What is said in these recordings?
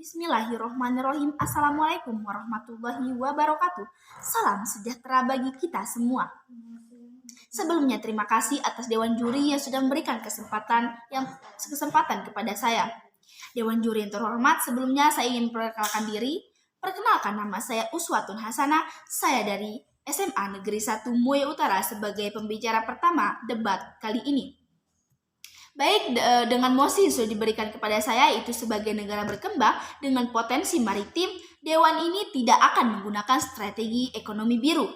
Bismillahirrohmanirrohim. Assalamualaikum warahmatullahi wabarakatuh. Salam sejahtera bagi kita semua. Sebelumnya terima kasih atas Dewan Juri yang sudah memberikan kesempatan kepada saya. Dewan Juri yang terhormat, sebelumnya saya ingin memperkenalkan diri. Perkenalkan, nama saya Uswatun Hasanah. Saya dari SMA Negeri 1 Muea Utara sebagai pembicara pertama debat kali ini. Baik, dengan mosi yang sudah diberikan kepada saya, itu sebagai negara berkembang dengan potensi maritim, Dewan ini tidak akan menggunakan strategi ekonomi biru.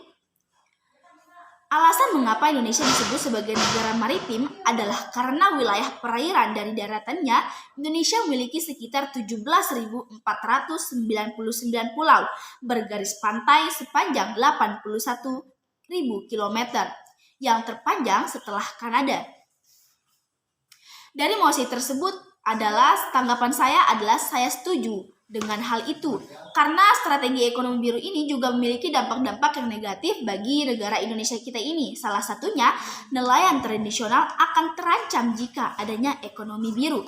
Alasan mengapa Indonesia disebut sebagai negara maritim adalah karena wilayah perairan dari daratannya, Indonesia memiliki sekitar 17.499 pulau, bergaris pantai sepanjang 81.000 km, yang terpanjang setelah Kanada. Dari mosi tersebut tanggapan saya adalah saya setuju dengan hal itu. Karena strategi ekonomi biru ini juga memiliki dampak-dampak yang negatif bagi negara Indonesia kita ini. Salah satunya, nelayan tradisional akan terancam jika adanya ekonomi biru.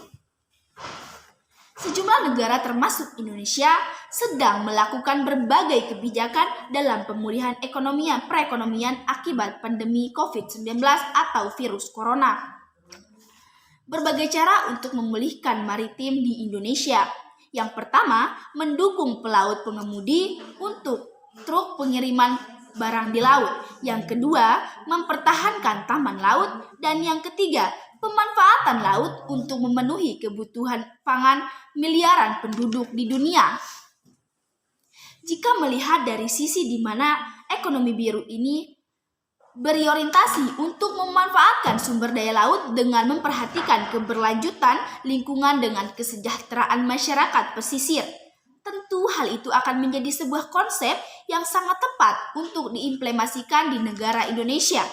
Sejumlah negara termasuk Indonesia sedang melakukan berbagai kebijakan dalam pemulihan perekonomian akibat pandemi COVID-19 atau virus corona. Berbagai cara untuk memulihkan maritim di Indonesia. Yang pertama, mendukung pelaut pengemudi untuk truk pengiriman barang di laut. Yang kedua, mempertahankan taman laut. Dan yang ketiga, pemanfaatan laut untuk memenuhi kebutuhan pangan miliaran penduduk di dunia. Jika melihat dari sisi di mana ekonomi biru ini berorientasi untuk memanfaatkan sumber daya laut dengan memperhatikan keberlanjutan lingkungan dengan kesejahteraan masyarakat pesisir. Tentu hal itu akan menjadi sebuah konsep yang sangat tepat untuk diimplementasikan di negara Indonesia.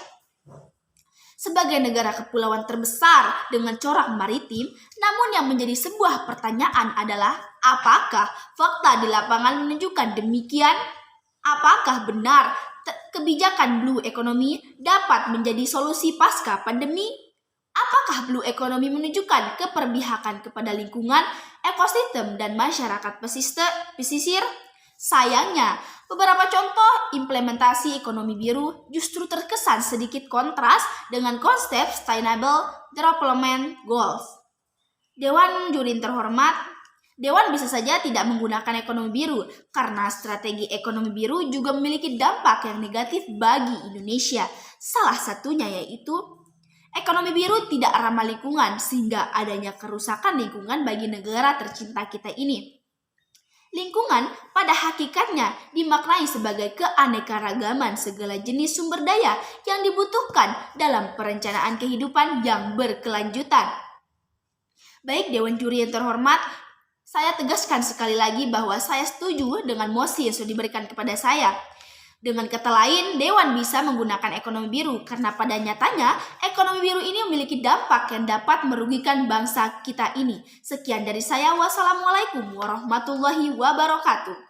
Sebagai negara kepulauan terbesar dengan corak maritim, namun yang menjadi sebuah pertanyaan adalah apakah fakta di lapangan menunjukkan demikian? Apakah benar kebijakan blue economy dapat menjadi solusi pasca pandemi? Apakah blue economy menunjukkan keberpihakan kepada lingkungan, ekosistem, dan masyarakat pesisir? Sayangnya, beberapa contoh implementasi ekonomi biru justru terkesan sedikit kontras dengan konsep Sustainable Development Goals. Dewan Juri terhormat, Dewan bisa saja tidak menggunakan ekonomi biru karena strategi ekonomi biru juga memiliki dampak yang negatif bagi Indonesia. Salah satunya yaitu ekonomi biru tidak ramah lingkungan sehingga adanya kerusakan lingkungan bagi negara tercinta kita ini. Lingkungan pada hakikatnya dimaknai sebagai keanekaragaman segala jenis sumber daya yang dibutuhkan dalam perencanaan kehidupan yang berkelanjutan. Baik, Dewan Juri yang terhormat, saya tegaskan sekali lagi bahwa saya setuju dengan mosi yang sudah diberikan kepada saya. Dengan kata lain, Dewan bisa menggunakan ekonomi biru karena pada nyatanya ekonomi biru ini memiliki dampak yang dapat merugikan bangsa kita ini. Sekian dari saya. Wassalamualaikum warahmatullahi wabarakatuh.